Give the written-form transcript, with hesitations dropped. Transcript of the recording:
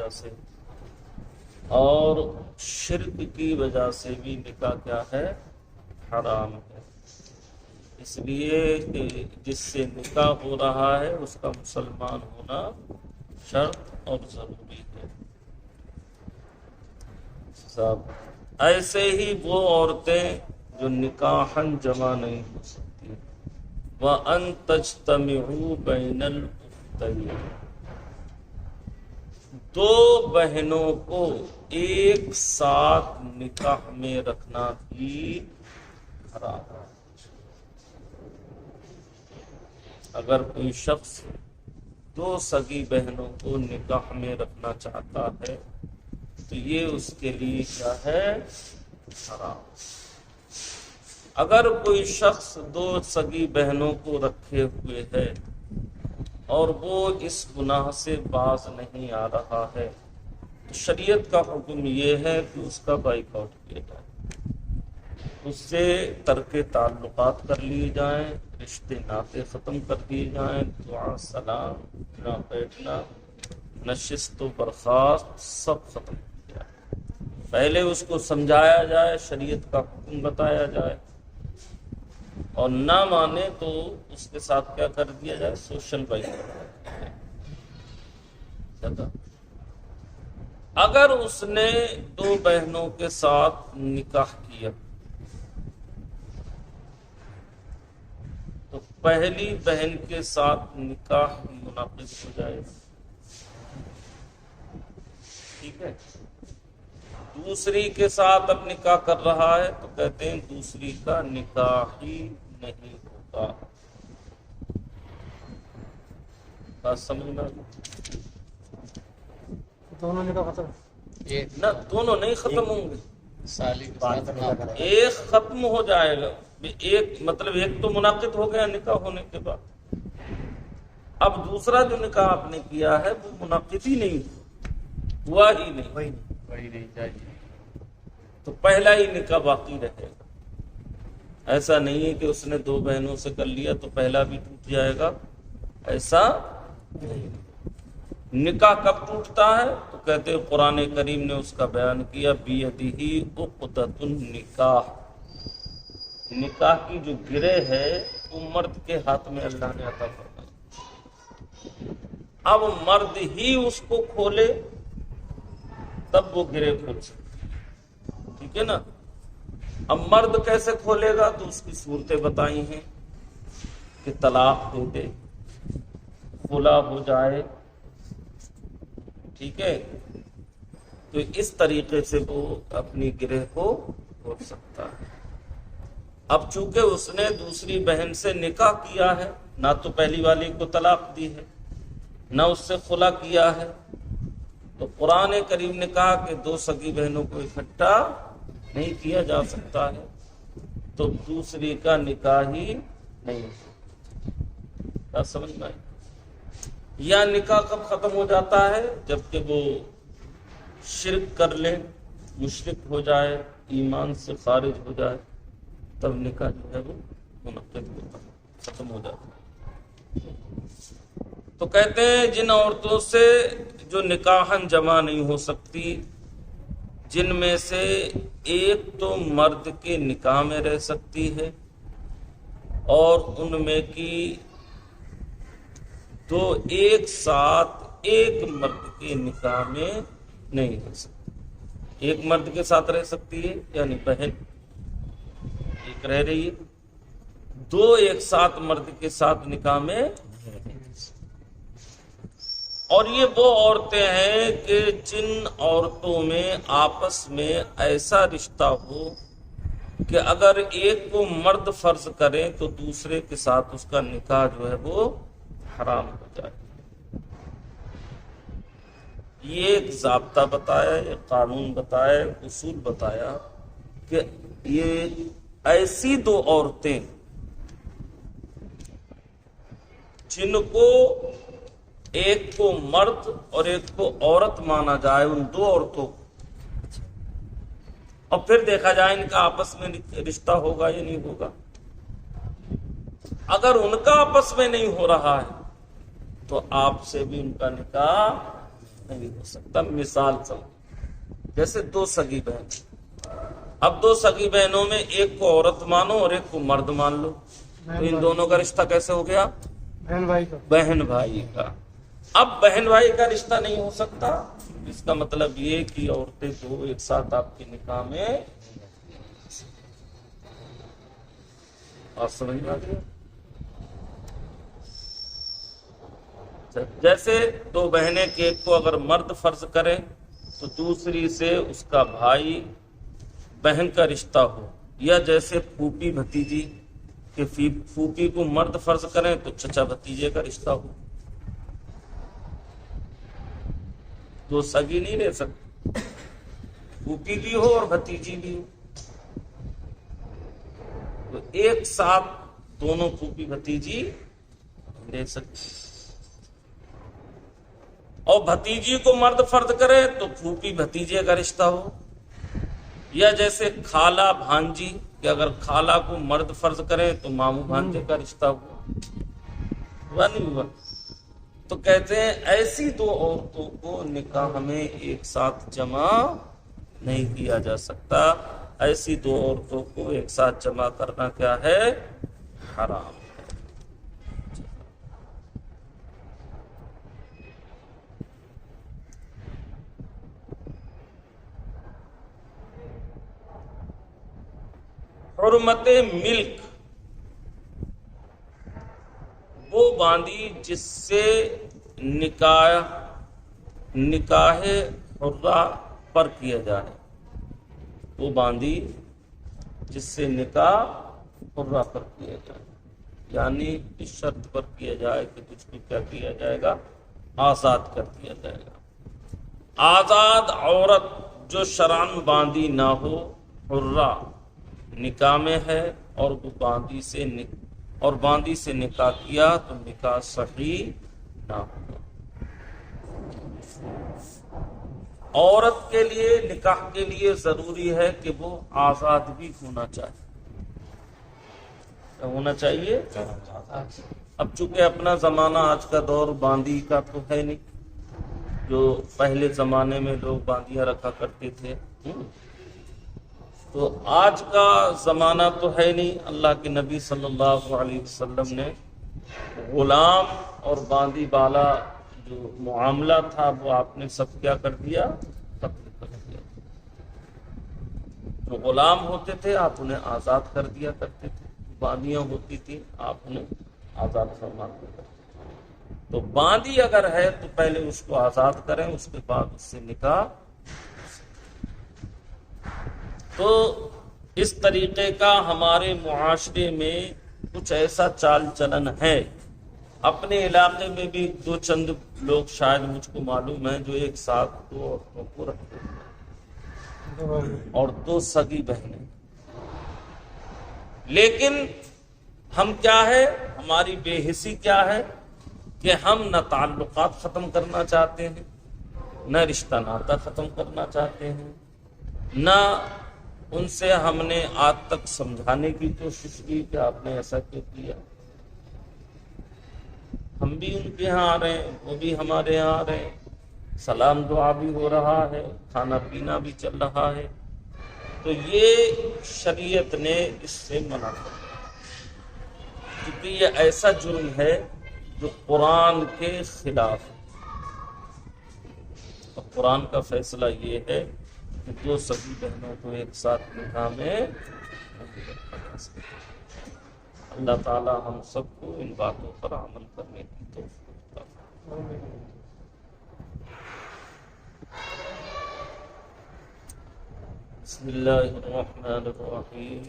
وجہ سے اور شرک کی وجہ سے بھی نکاح کیا ہے؟ حرام ہے۔ اس لیے کہ جس سے نکاح ہو رہا ہے اس کا مسلمان ہونا شرط اور ضروری ہے۔ صاحب ایسے ہی وہ عورتیں جو نکاحاً جمع نہیں ہو سکتی، وَأَن تَجْتَمِعُوا بَيْنَ الْأُخْتَيْنِ، دو بہنوں کو ایک ساتھ نکاح میں رکھنا بھی حرام ہے۔ اگر کوئی شخص دو سگی بہنوں کو نکاح میں رکھنا چاہتا ہے تو یہ اس کے لیے کیا ہے؟ حرام۔ اگر کوئی شخص دو سگی بہنوں کو رکھے ہوئے ہے اور وہ اس گناہ سے باز نہیں آ رہا ہے تو شریعت کا حکم یہ ہے کہ اس کا بائیکاٹ کیا جائے، اس سے ترک تعلقات کر لیے جائیں، رشتے ناطے ختم کر دیے جائیں، دعا سلام نہ بیٹھنا نشست و برخاست سب ختم کیا جائے، پہلے اس کو سمجھایا جائے، شریعت کا حکم بتایا جائے، اور نہ مانے تو اس کے ساتھ کیا کر دیا جائے؟ Social boycott. اگر اس نے دو بہنوں کے ساتھ نکاح کیا تو پہلی بہن کے ساتھ نکاح منعقد ہو جائے، ٹھیک ہے؟ دوسری کے ساتھ اب نکاح کر رہا ہے تو کہتے ہیں دوسری کا نکاح ہی نہیں ہوگا۔ بات سمجھ میں؟ دونوں نکاح ختم نہ دونوں نہیں ختم ہوں گے، ایک ختم ہو جائے گا، ایک مطلب ایک تو منعقد ہو گیا نکاح ہونے کے بعد، اب دوسرا جو نکاح آپ نے کیا ہے وہ منعقد ہی نہیں ہوا ہی نہیں، وہی نہیں چاہیے، تو پہلا ہی نکاح باقی رہے گا۔ ایسا نہیں ہے کہ اس نے دو بہنوں سے کر لیا تو پہلا بھی ٹوٹ جائے گا، ایسا نہیں۔ نکاح کب ٹوٹتا ہے تو کہتے ہیں قرآن کریم نے اس کا بیان کیا بِيَدِهِ عُقْدَةُ النِّكَاحِ، نکاح کی جو گرہ ہے وہ مرد کے ہاتھ میں اللہ نے عطا فرمائی، اب مرد ہی اس کو کھولے تب وہ گرہ کھول سکتے، ٹھیک ہے نا؟ اب مرد کیسے کھولے گا تو اس کی صورتیں بتائی ہیں کہ طلاق دے دے، خلا ہو جائے، ٹھیک ہے؟ تو اس طریقے سے وہ اپنی گرہ کو کھول سکتا ہے۔ اب چونکہ اس نے دوسری بہن سے نکاح کیا ہے، نہ تو پہلی والی کو طلاق دی ہے نہ اس سے خلا کیا ہے، تو قرآن کریم نے کہا کہ دو سگی بہنوں کو اکٹھا نہیں کیا جا سکتا ہے، تو دوسری کا نکاح ہی نہیں ہو سکتا۔ سمجھ میں آئی؟ یا نکاح کب ختم ہو جاتا ہے؟ جبکہ وہ شرک کر لے، مشرک ہو جائے، ایمان سے خارج ہو جائے، تب نکاح جو ہے وہ منعقد ہوتا ہے، ختم ہو جاتا ہے۔ تو کہتے ہیں جن عورتوں سے جو نکاحاً جمع نہیں ہو سکتی، جن میں سے ایک تو مرد کے نکاح میں رہ سکتی ہے اور ان میں کی دو ایک ساتھ ایک مرد کے نکاح میں نہیں رہ سکتی، ایک مرد کے ساتھ رہ سکتی ہے یعنی بہن ایک رہ رہی ہے، دو ایک ساتھ مرد کے ساتھ نکاح میں، اور یہ وہ عورتیں ہیں کہ جن عورتوں میں آپس میں ایسا رشتہ ہو کہ اگر ایک کو مرد فرض کرے تو دوسرے کے ساتھ اس کا نکاح جو ہے وہ حرام ہو جائے۔ یہ ایک ضابطہ بتایا، ایک قانون بتایا، ایک اصول بتایا کہ یہ ایسی دو عورتیں جن کو ایک کو مرد اور ایک کو عورت مانا جائے، ان دو عورتوں کو، اور پھر دیکھا جائے ان کا آپس میں رشتہ ہوگا یا نہیں ہوگا۔ اگر ان کا آپس میں نہیں ہو رہا ہے تو آپ سے بھی ان کا نکاح نہیں ہو سکتا. مثال چل جیسے دو سگی بہن، اب دو سگی بہنوں میں ایک کو عورت مانو اور ایک کو مرد مان لو، تو ان دونوں کا رشتہ کیسے ہو گیا؟ بہن بھائی کا. بہن بھائی کا. اب بہن بھائی کا رشتہ نہیں ہو سکتا، اس کا مطلب یہ کہ عورتیں دو ایک ساتھ آپ کے نکاح میں. اور سمجھ میں آ گیا؟ جیسے دو بہنیں کے ایک کو اگر مرد فرض کریں تو دوسری سے اس کا بھائی بہن کا رشتہ ہو، یا جیسے پھوپھی بھتیجی کہ پھوپھی کو مرد فرض کریں تو چچا بھتیجے کا رشتہ ہو. دو سگی نہیں رہ سکتی، پھوپھی بھی ہو اور بھتیجی بھی ہو، تو ایک ساتھ دونوں پھوپھی بھتیجی رہ سکتی. اور بھتیجی کو مرد فرض کرے تو پھوپھی بھتیجے کا رشتہ ہو، یا جیسے خالہ بھانجی کہ اگر خالہ کو مرد فرض کرے تو ماموں بھانجے کا رشتہ ہوا نہیں ہوا. تو کہتے ہیں ایسی دو عورتوں کو نکاح میں ایک ساتھ جمع نہیں کیا جا سکتا. ایسی دو عورتوں کو ایک ساتھ جمع کرنا کیا ہے؟ حرام. حرمت ملک وہ باندھی جس سے نکاح حرہ پر کیا جائے، وہ باندھی جس سے نکاح حرہ پر کیا جائے، یعنی اس شرط پر کیا جائے کہ تجھ کو کیا کیا جائے گا؟ آزاد کر دیا جائے گا. آزاد عورت جو شرعاً باندھی نہ ہو، حرہ نکاح میں ہے اور وہ باندھی سے نکاح کیا تو نکاح صحیح نہ ہوگا. عورت کے لیے نکاح کے لیے ضروری ہے کہ وہ آزاد بھی ہونا چاہیے. ہونا چاہیے. اب چونکہ اپنا زمانہ آج کا دور باندھی کا تو ہے نہیں، جو پہلے زمانے میں لوگ باندیاں رکھا کرتے تھے، تو آج کا زمانہ تو ہے نہیں. اللہ کے نبی صلی اللہ علیہ وسلم نے غلام اور باندی بالا جو معاملہ تھا وہ آپ نے سب کیا کر دیا؟ ختم کر دیا. جو غلام ہوتے تھے آپ انہیں آزاد کر دیا کرتے تھے، باندیاں ہوتی تھی آپ انہیں آزاد فرما دیتے. تو باندی اگر ہے تو پہلے اس کو آزاد کریں، اس کے بعد اس سے نکاح. تو اس طریقے کا ہمارے معاشرے میں کچھ ایسا چال چلن ہے. اپنے علاقے میں بھی دو چند لوگ شاید مجھ کو معلوم ہیں جو ایک ساتھ دو عورتوں کو رکھتے ہیں اور دو سگی بہنیں. لیکن ہم کیا ہے، ہماری بے حسی کیا ہے کہ ہم نہ تعلقات ختم کرنا چاہتے ہیں، نہ رشتہ ناتا ختم کرنا چاہتے ہیں، نہ ان سے ہم نے آج تک سمجھانے کی کوشش کی کہ آپ نے ایسا کیوں کیا. ہم بھی ان کے یہاں آ رہے ہیں، وہ بھی ہمارے یہاں آ رہے ہیں، سلام دعا بھی ہو رہا ہے، کھانا پینا بھی چل رہا ہے. تو یہ شریعت نے اس سے منع کر دیا، کیونکہ یہ ایسا جرم ہے جو قرآن کے خلاف ہے. اور قرآن کا فیصلہ یہ ہے کہ دو سگی بہنوں کو ایک ساتھ نکاح میں. اللہ تعالی ہم سب کو ان باتوں پر عمل کرنے کی توفیق عطا فرمائے. بسم اللہ الرحمن الرحیم.